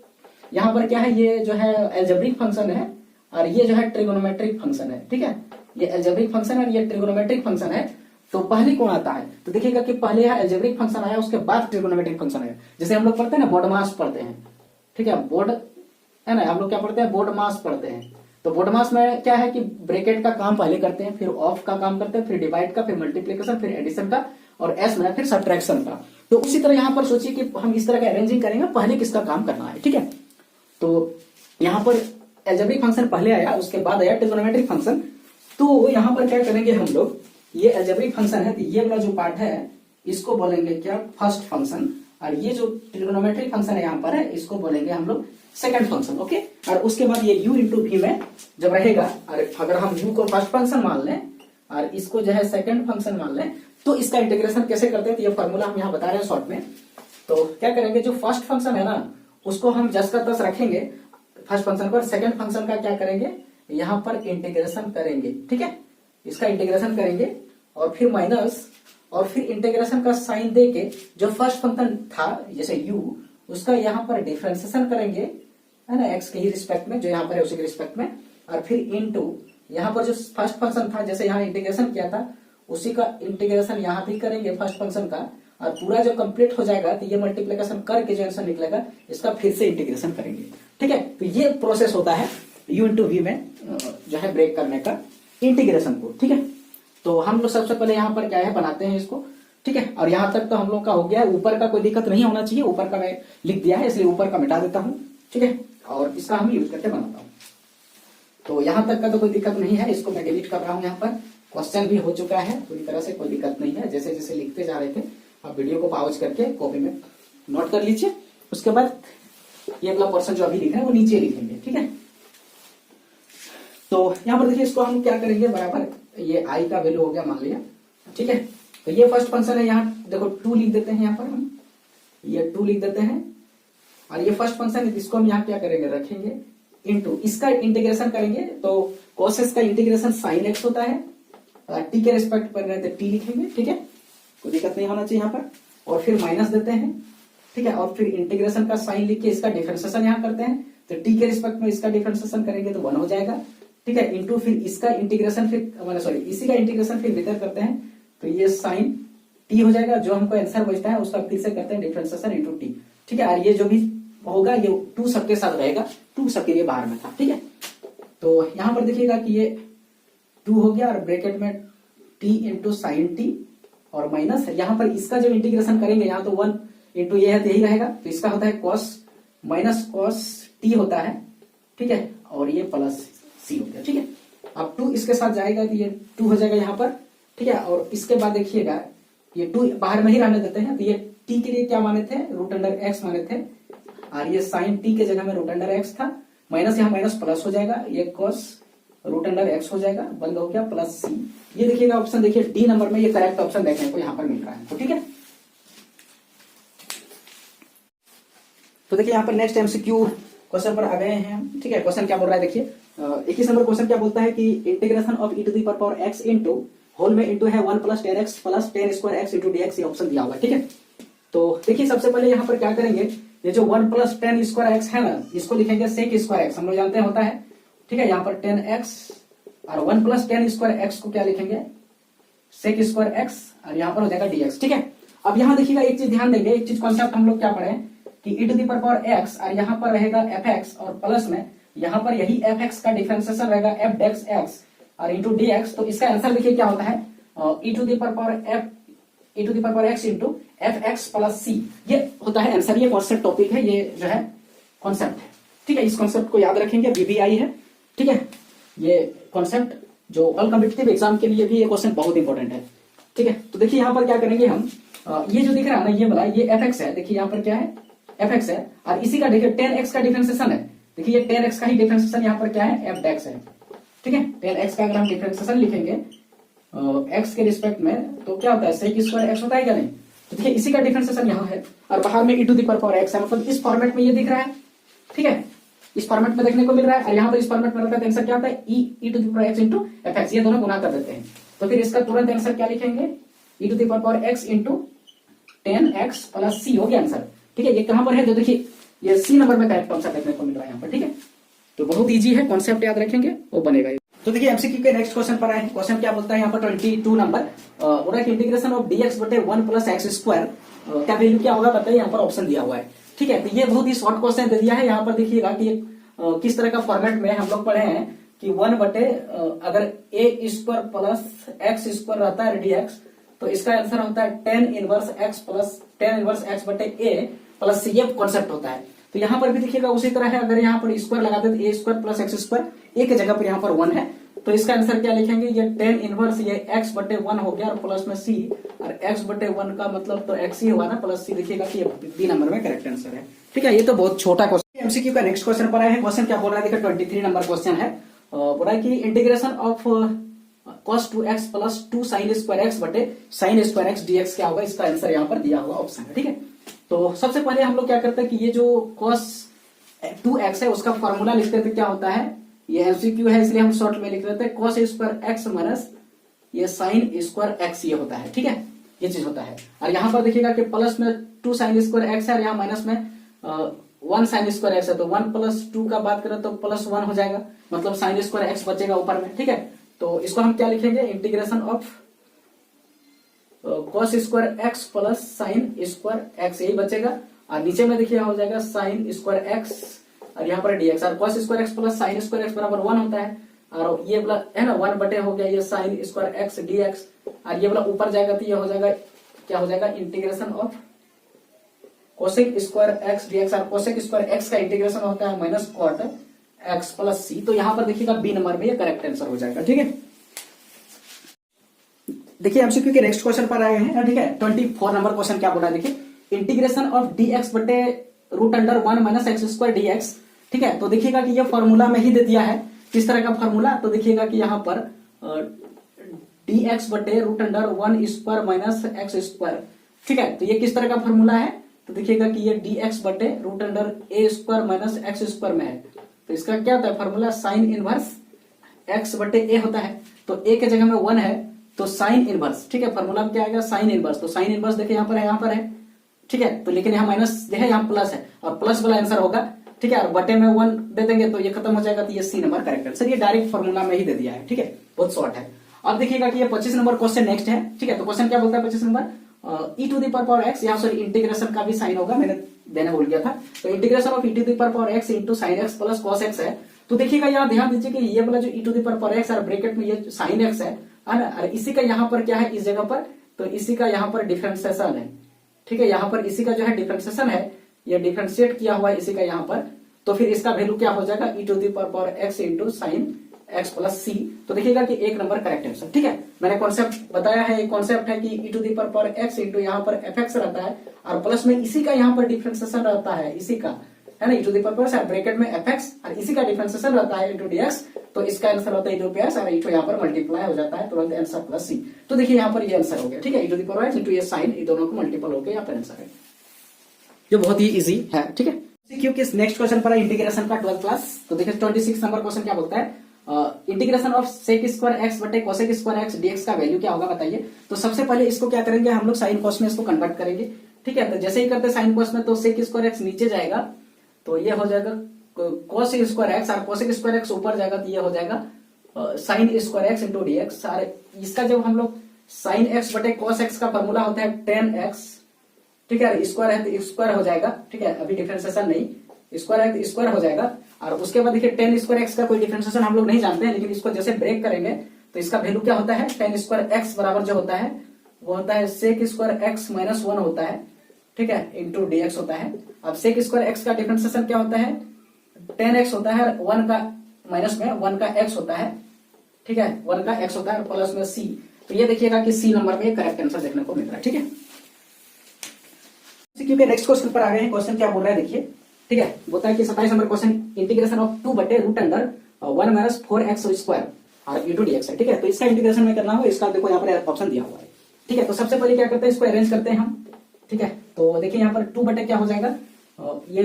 यहाँ पर क्या है, ये जो है एल्जेब्रिक फंक्शन है और ये जो है ट्रिगोनोमेट्रिक फंक्शन है, ठीक है। ये एल्जेब्रिक फंक्शन है और ये ट्रिगोनोमेट्रिक फंक्शन है। तो पहले कौन आता है, तो देखिएगा कि पहले यहाँ एल्जेब्रिक फंक्शन आया, उसके बाद ट्रिगोनोमेट्रिक फंक्शन आया। जैसे हम लोग पढ़ते हैं ना, बोर्ड मास पढ़ते हैं, ठीक है, बोर्ड है ना, हम लोग क्या पढ़ते हैं, बोर्ड मास पढ़ते हैं। तो बोर्ड मास में क्या है कि ब्रैकेट का काम पहले करते हैं, फिर ऑफ का काम करते हैं, फिर डिवाइड का, फिर मल्टीप्लीकेशन, फिर एडिशन का, और एस में फिर सब्ट्रैक्शन का। तो उसी तरह यहाँ पर सोचिए कि हम इस तरह का अरेंजिंग करेंगे, पहले किसका काम करना है, ठीक है। तो यहाँ पर एल्जेब्रिक फंक्शन पहले आया, उसके बाद आया ट्रिगोनोमेट्रिक फंक्शन। तो यहाँ पर क्या करेंगे हम लोग, ये एल्जेब्रिक फंक्शन है, तो ये वाला जो पार्ट है इसको बोलेंगे क्या, फर्स्ट फंक्शन। और ये जो ट्रिगोनोमेट्रिक फंक्शन है यहाँ पर है, इसको बोलेंगे हम लोग सेकंड फंक्शन, ओके। और उसके बाद ये u इंटू v में जब रहेगा, और अगर हम u को फर्स्ट फंक्शन मान लें और इसको जो है सेकंड फंक्शन मान लें, तो इसका इंटीग्रेशन कैसे करते हैं, तो ये फॉर्मूला हम यहाँ बता रहे हैं शॉर्ट में। तो क्या करेंगे, जो फर्स्ट फंक्शन है ना उसको हम जस का तस रखेंगे फर्स्ट फंक्शन पर, सेकंड फंक्शन का क्या करेंगे, यहाँ पर इंटीग्रेशन करेंगे, ठीक है, इसका इंटीग्रेशन करेंगे और फिर माइनस, और फिर इंटीग्रेशन का साइन दे के जो फर्स्ट फंक्शन था जैसे u, उसका यहाँ पर डिफरेंशिएशन करेंगे, है ना, x के ही रिस्पेक्ट में, जो यहाँ पर है उसी के रिस्पेक्ट में, और फिर इनटू यहाँ पर जो फर्स्ट फंक्शन था, जैसे यहाँ इंटीग्रेशन किया था उसी का इंटीग्रेशन यहाँ भी करेंगे फर्स्ट फंक्शन का, और पूरा जो कंप्लीट हो जाएगा तो ये मल्टीप्लिकेशन करके जो आंसर निकलेगा इसका फिर से इंटीग्रेशन करेंगे, ठीक है। तो ये प्रोसेस होता है u इंटू v में जो है ब्रेक करने का इंटीग्रेशन को, ठीक है। तो हम लोग सबसे पहले यहाँ पर क्या है, बनाते हैं इसको, ठीक है। और यहाँ तक तो हम लोग का हो गया है, ऊपर का कोई दिक्कत नहीं होना चाहिए, ऊपर का मैं लिख दिया है इसलिए ऊपर का मिटा देता हूँ, ठीक है, और इसका हम यूज करके बनाता हूँ। तो यहाँ तक का तो कोई दिक्कत नहीं है, इसको मैं डिलीट कर रहा हूँ। यहाँ पर क्वेश्चन भी हो चुका है पूरी तरह से, कोई दिक्कत नहीं है। जैसे जैसे लिखते जा रहे थे आप वीडियो को पॉज करके कॉपी में नोट कर लीजिए। उसके बाद ये वाला पोर्शन जो अभी लिख रहे हैं वो नीचे लिखेंगे, ठीक है। तो यहाँ पर देखिए, इसको हम क्या करेंगे, बराबर ये आई का वैल्यू हो गया मान लिया, ठीक है। तो ये फर्स्ट फंक्शन है, यहाँ देखो 2 लिख देते हैं, यहाँ पर हम ये 2 लिख देते हैं, और ये फर्स्ट फंक्शन है जिसको हम यहाँ क्या करेंगे, रखेंगे इनटू, इसका इंटीग्रेशन करेंगे। तो cos x का इंटीग्रेशन sin x होता है, t के रिस्पेक्ट पर रहते t लिखेंगे, ठीक है, कोई दिक्कत नहीं होना चाहिए यहाँ पर। और फिर माइनस देते हैं, ठीक है, और फिर इंटीग्रेशन का साइन लिख के इसका डिफरेंशिएशन यहाँ करते हैं, तो t के रिस्पेक्ट में इसका डिफरेंशिएशन करेंगे तो 1 हो जाएगा, ठीक है, इंटू फिर इसका इंटीग्रेशन, फिर सॉरी इसी का इंटीग्रेशन फिर भीतर करते हैं, तो ये साइन t हो जाएगा, जो हमको आंसर बचता है उसका फिर से करते हैं डिफरेंशिएशन इंटू t, ठीक है। और ये जो भी होगा ये 2 सबके साथ रहेगा, 2 सबके लिए बाहर में था, ठीक है। तो यहाँ पर देखिएगा कि ये 2 हो गया और ब्रैकेट में t इंटू साइन टी और माइनस है, यहाँ पर इसका जो इंटीग्रेशन करेंगे यहाँ तो 1 इंटू ये है तो यही रहेगा, तो इसका होता है कॉस माइनस कॉस टी होता है, ठीक है, और ये प्लस सी हो गया, ठीक है। अब 2 इसके साथ जाएगा तो ये 2 हो जाएगा यहाँ पर, ठीक है। और इसके बाद देखिएगा ये 2 बाहर में ही रहने देते हैं, तो ये t के लिए क्या माने थे, √x माने थे, और ये साइन t के जगह में √x था, माइनस यहाँ माइनस प्लस हो जाएगा, ये कॉस √x हो जाएगा, बंद हो गया, प्लस सी। ये देखिएगा ऑप्शन, देखिए डी नंबर में ये करेक्ट ऑप्शन देखने को यहाँ पर मिल रहा है, तो ठीक है। तो देखिए यहाँ पर नेक्स्ट एमसीक्यू क्वेश्चन पर आ गए हैं हम, ठीक है। क्वेश्चन क्या बोल रहा है देखिए, 21 नंबर क्वेश्चन क्या बोलता है कि integration of e to the power x into whole में इंटू है 1 plus 10x plus 10 square x into dx, ये ऑप्शन दिया हुआ है, ठीक है। तो देखिए सबसे पहले यहाँ पर क्या करेंगे ये जो 1 प्लस टेन स्क्वायर एक्स है ना, इसको लिखेंगे सेक स्क्वायर एक्स, हम लोग जानते हैं होता है, ठीक है। यहाँ पर 10x और 1 प्लस टेन स्क्वायर एक्स को क्या लिखेंगे, सेक स्क्वायर एक्स, और यहाँ पर हो जाएगा dx, ठीक है। अब यहाँ देखिएगा एक चीज ध्यान देंगे, एक चीज कॉन्सेप्ट हम लोग क्या पढ़े कि e to the power x और यहाँ पर रहेगा fx और प्लस में यहाँ पर यही fx का डिफरेंशिएशन रहेगा f डेक्स x और इंटू dx। तो इसका आंसर देखिए क्या होता है, e to the power x into fx plus c, ये होता है आंसर। ये कॉन्सेप्ट टॉपिक है, ये जो है कॉन्सेप्ट है, ठीक है। इस कॉन्सेप्ट को याद रखेंगे, बीबीआई है, ठीक है। ये कॉन्सेप्ट जो ऑल कॉम्पिटिटिव एग्जाम के लिए भी ये क्वेश्चन बहुत इंपॉर्टेंट है, ठीक है। तो देखिए यहाँ पर क्या करेंगे हम, ये जो दिख रहा है ना, ये वाला ये fx है, देखिए यहाँ पर क्या है fx है, और इसी का देखिए 10x का डिफरेंशिएशन है, देखिए ये 10x का ही डिफरेंशिएशन यहाँ पर क्या है f डेक्स है, ठीक है। 10x का अगर हम डिफरेंशिएशन लिखेंगे x के रिस्पेक्ट में तो क्या होता है, सेक स्क्वायर x होता है क्या नहीं, तो देखिए इसी का डिफरेंशिएशन यहाँ है, और बाहर में e to the power x है, मतलब इस फॉर्मेट में ये दिख रहा है, ठीक है, इस फॉर्मेट में देखने को मिल रहा है। और यहाँ पर इस फॉर्मेट में रहता है, आंसर क्या होता है e to the power x into fx, ये दोनों गुना कर देते हैं, तो फिर इसका तुरंत आंसर क्या लिखेंगे, e to the power x into 10x plus c हो गया आंसर, ठीक है। ये कहां पर है, तो देखिए ये सी नंबर में करेक्ट आंसर देखने को मिल रहा है यहाँ पर, ठीक है। तो बहुत इजी है, कॉन्सेप्ट याद रखेंगे वो बनेगा। तो देखिए एमसीक्यू के नेक्स्ट क्वेश्चन पर आए, क्वेश्चन क्या बोलता है यहाँ पर 22 नंबर, बोला कि इंटीग्रेशन ऑफ dx बटे 1 प्लस एक्स स्क्वायर का वैल्यू क्या होगा बताइए, यहाँ पर ऑप्शन दिया हुआ है, ठीक है। तो ये बहुत ही शॉर्ट क्वेश्चन दे दिया है, यहाँ पर देखिएगा कि किस तरह का फॉर्मेट में हम लोग पढ़े हैं कि 1 बटे अगर ए स्क्वायर प्लस एक्स स्क्वायर रहता है dx, तो इसका आंसर होता है 10 inverse x plus 10 inverse x बटे a प्लस c, ये कॉन्सेप्ट होता है। तो यहाँ पर भी देखिएगा उसी तरह है, अगर यहाँ पर स्क्वायर लगा देते ए स्क्वायर प्लस एक्स स्क्वायर, ए की जगह पर यहाँ पर 1 है, तो इसका आंसर क्या लिखेंगे, ये 10 इनवर्स ये x बटे 1 हो गया और प्लस में c, और x बटे 1 का मतलब तो x ही हुआ ना, प्लस c, देखिएगा कि ये बी नंबर में करेक्ट आंसर है, ठीक है। ये तो बहुत छोटा क्वेश्चन। एमसीक्यू का नेक्स्ट क्वेश्चन पर आए हैं, क्वेश्चन क्या बोल रहा है, देखिए 23 नंबर क्वेश्चन है, बोल रहा है कि integration of cos 2x plus 2 sin square x बटे sin स्क्वायर x dx क्या होगा, इसका आंसर यहाँ पर दिया हुआ ऑप्शन है, ठीक है। तो सबसे पहले हम लोग क्या करते हैं कि ये जो cos 2x है उसका फॉर्मूला लिखते थे, क्या होता है, ये एमसीक्यू है इसलिए हम शॉर्ट में लिख लेते हैं cos स्क्वायर x माइनस ये sin स्क्वायर x, ये होता है, ठीक है, ये चीज होता है। और यहाँ पर देखिएगा कि प्लस में 2 sin स्क्वायर x है और यहाँ माइनस में 1 sin स्क्वायर x है, तो 1 प्लस 2 का बात करें तो प्लस 1 हो जाएगा, मतलब sin स्क्वायर x बचेगा ऊपर में, ठीक है। तो इसको हम क्या लिखेंगे, integration of cos square x plus sin square x, यही बचेगा, और नीचे में देखिए हो जाएगा sin स्क्वायर x और यहाँ पर dx, और cos square x plus sin square x बराबर 1 होता है, और ये वाला है ना 1 बटे हो गया ये sin स्क्वायर x dx, और ये वाला ऊपर जाएगा तो ये हो जाएगा क्या हो जाएगा, integration of cosec square x dx, और cosec स्क्वायर x का इंटीग्रेशन होता है minus cot x plus c, तो यहाँ पर देखिएगा बी नंबर में ये करेक्ट आंसर हो जाएगा, ठीक है। देखिए एमसीक्यू के नेक्स्ट क्वेश्चन पर आए हैं, ठीक है। 24 नंबर क्वेश्चन क्या बोला है, देखिए इंटीग्रेशन ऑफ dx बटे root under 1 minus x square dx, ठीक है। तो देखिएगा कि ये फॉर्मूला में ही दे दिया है, किस तरह का फॉर्मूला, तो देखिएगा कि यहाँ पर dx बटे root under 1 square minus x square, ठीक है। तो ये किस तरह का फॉर्मूला है, तो देखिएगा कि ये dx बटे root under a square minus x square में है, तो इसका क्या होता है फॉर्मूला, साइन इनवर्स x बटे a होता है, तो a के जगह में 1 है तो साइन इनवर्स, ठीक है। फॉर्मूला में क्या आएगा, साइन इनवर्स, तो साइन इनवर्स देखिए यहाँ पर है, यहाँ पर है, ठीक है। तो लेकिन यहाँ माइनस है, यहाँ प्लस है, और प्लस वाला आंसर होगा, ठीक है। और बटे में 1 दे देंगे तो ये खत्म हो जाएगा, तो ये सी नंबर करेक्ट आंसर, ये डायरेक्ट फॉर्मूला में ही दे दिया है, ठीक है, बहुत शॉर्ट है। अब देखिएगा कि ये 25 नंबर क्वेश्चन नेक्स्ट है, ठीक है। तो क्वेश्चन क्या बोलता है 25 number, e to the power x, यहाँ सॉरी इंटीग्रेशन का भी साइन होगा, मैंने देना भूल गया था, तो integration of e to the power x into sine x plus cos x है। तो देखिएगा यहाँ ध्यान दीजिए कि ये वाला जो e to the power x और ब्रैकेट में ये साइन x है, और इसी का यहाँ पर क्या है इस जगह पर, तो इसी का यहाँ पर डिफरेंशिएशन है, ठीक है। यहाँ पर इसी का जो है डिफरेंशिएशन है, ये डिफरेंशिएट किया हुआ है इसी का यहाँ पर, तो फिर इसका वैल्यू क्या हो जाएगा, e to the power x into sine x plus c, तो देखिएगा कि एक नंबर करेक्ट आंसर, ठीक है। मैंने कॉन्सेप्ट बताया है, कॉन्सेप्ट है कि e to the power x into यहाँ पर fx रहता है, और प्लस में इसी का यहाँ पर डिफरेंशिएशन रहता है, इसी का है ना, e to the power bracket में fx और इसी का डिफरेंशिएशन रहता है इंटू dx, तो इसका आंसर होता है e टू ps और e टू यहाँ पर मल्टीप्लाई हो जाता है, तुरंत आंसर प्लस c। तो देखिए यहाँ पर ये आंसर हो गया, ठीक है, e to the power x into ये साइन, ये दोनों को मल्टीपल होकर यहाँ पर आंसर है, जो बहुत ही इजी है, ठीक है। क्योंकि नेक्स्ट क्वेश्चन पर है इंटीग्रेशन का 12th क्लास, तो देखिए 26 नंबर क्वेश्चन क्या बोलता है, integration of sec square x बटे कोसेक स्क्वायर एक्स डीएक्स का वैल्यू क्या होगा बताइए। तो सबसे पहले इसको क्या करेंगे हम लोग, साइन कॉस में इसको कन्वर्ट करेंगे, ठीक है। तो जैसे ही करते साइन कॉस में तो सेक स्क्वायर एक्स नीचे जाएगा, तो ये हो जाएगा कॉस स्क्वायर एक्स, और कोसेक स्क्वायर एक्स ऊपर जाएगा तो ये हो जाएगा sine square x into dx. इसका जब हम लोग साइन एक्स बटे कॉस एक्स का फॉर्मूला होता है टेन एक्स, ठीक है। स्क्वायर है तो स्क्वायर हो जाएगा, ठीक है, अभी डिफरेंशिएशन नहीं, स्क्वायर है तो स्क्वायर हो जाएगा। और उसके बाद देखिए टेन स्क्वायर एक्स का कोई डिफरेंशिएशन हम लोग नहीं जानते हैं, लेकिन इसको जैसे ब्रेक करेंगे तो इसका वैल्यू क्या होता है, टेन स्क्वायर एक्स बराबर जो होता है वो होता है sec square x minus one होता है, ठीक है, इंटू डीएक्स होता है। अब सेक स्क्वायर एक्स का डिफरेंशिएशन क्या होता है, टेन एक्स होता है, वन का माइनस में वन का एक्स होता है, ठीक है, वन का एक्स होता है, प्लस में सी। तो ये देखिएगा कि सी नंबर में करेक्ट आंसर देखने को मिल रहा है, ठीक है। क्योंकि नेक्स्ट क्वेश्चन पर आ गए हैं। क्वेश्चन क्या बोल रहा है देखिए, ठीक है, बोलता है कि 27 नंबर क्वेश्चन इंटीग्रेशन ऑफ 2 बटे root under 1 minus 4x square और इंटू डीएक्स है, ठीक है। तो इसका इंटीग्रेशन में करना हो, इसका देखो यहाँ पर ऑप्शन दिया हुआ है, ठीक है। तो सबसे पहले क्या करते हैं, इसको अरेंज करते हैं हम, ठीक है। तो देखिए यहाँ पर 2 बटे क्या हो जाएगा, ये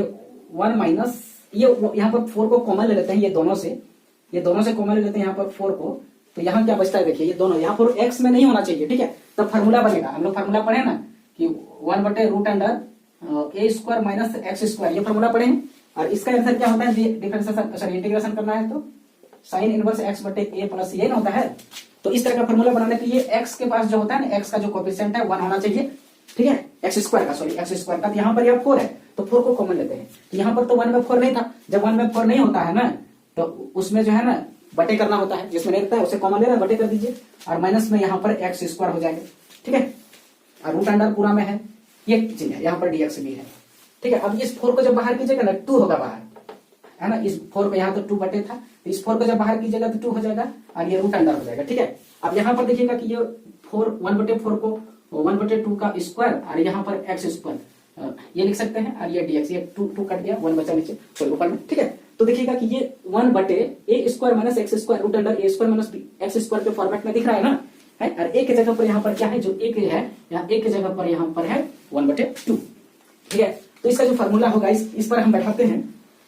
1 माइनस ये यहाँ पर 4 को कॉमन ले लेते हैं, ये दोनों से कॉमन ले लेते हैं यहाँ पर 4 को। तो यहाँ क्या बचता है देखिए, ये दोनों यहाँ पर एक्स में नहीं होना चाहिए, ठीक है। तब फार्मूला बनेगा, हम लोग फार्मूला पढ़े ना कि 1 बटे root under A square minus x square, ये फार्मूला पढ़े हैं। और इसका आंसर क्या होता है, डिफरेंशिएशन सॉरी इंटीग्रेशन करना है तो साइन इनवर्स एक्स बटे ए प्लस ये ना होता है। तो इस तरह का फार्मूला बनाने के लिए एक्स के पास जो होता है ना, एक्स का जो कोएफिशिएंट है 1 होना चाहिए, ठीक है, एक्स स्क्वायर का। यहाँ पर यह 4 है तो 4 को कॉमन लेते हैं। तो यहाँ पर तो 1 में 4 नहीं था, जब 1 में 4 नहीं होता है ना तो उसमें जो है ना बटे करना होता है, जिसमें नहीं रहता है उसे कॉमन लेना, बटे कर दीजिए, और माइनस में यहाँ पर एक्स स्क्वायर हो जाएगा, ठीक है। और रूट अंडर पूरा में है, ये चीज है, यहाँ पर डीएक्स भी है, ठीक है। अब इस 4 को जब बाहर कीजिएगा ना 2 होगा बाहर, है ना। इस 4 को यहाँ तो 2 बटे था, तो इस 4 को जब बाहर कीजिएगा तो 2 हो जाएगा और ये रूट अंडर हो जाएगा, ठीक है। अब यहाँ पर देखिएगा कि ये 1 बटे 4 को 1 बटे 2 का स्क्वायर और यहाँ पर एक्स स्क्वायर ये लिख सकते हैं, और ये डीएक्स, ये 2 कट गया, 1 बचा नीचे सॉरी ऊपर में, ठीक है। तो देखिएगा कि ये 1 बटे A square minus x square root under A square minus x square के फॉर्मेट में दिख रहा है ना, है। और एक जगह पर यहाँ पर क्या है, जो एक है यहाँ एक जगह पर यहाँ पर है 1 बटे 2, ठीक है। तो इसका जो फॉर्मूला होगा इस पर हम बैठाते हैं,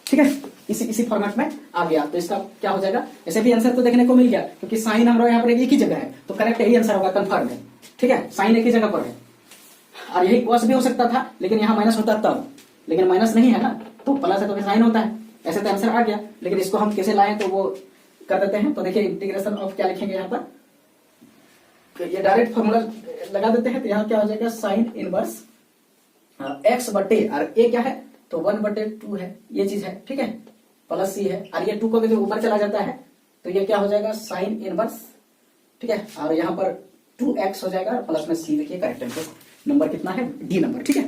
ठीक है, इसी फॉर्मेट में आ गया। तो इसका क्या हो जाएगा, ऐसे भी आंसर तो देखने को मिल गया, क्योंकि साइन हमारा यहाँ पर एक ही जगह है, तो करेक्ट यही आंसर होगा, कंफर्म है, ठीक है। साइन एक ही जगह पर है, और यही कॉस भी हो सकता था, लेकिन यहाँ माइनस होता तब, लेकिन माइनस नहीं है ना, तो प्लस है तो फिर साइन होता है, ऐसे तो आंसर आ गया। लेकिन इसको हम कैसे लाएं तो वो कर देते हैं। तो देखिए इंटीग्रेशन ऑफ क्या लिखेंगे यहाँ पर, तो ये डायरेक्ट फॉर्मूला लगा देते हैं। तो यहाँ क्या हो जाएगा, साइन इनवर्स एक्स बटे, और ए क्या है तो 1 बटे 2 है, ये चीज है, ठीक है, प्लस सी है, और ये 2 को जो ऊपर चला जाता है तो ये क्या हो जाएगा साइन इनवर्स, ठीक है, और यहाँ पर 2x हो जाएगा, प्लस में सी। देखिए करेक्ट आंसर नंबर कितना है, डी नंबर, ठीक है।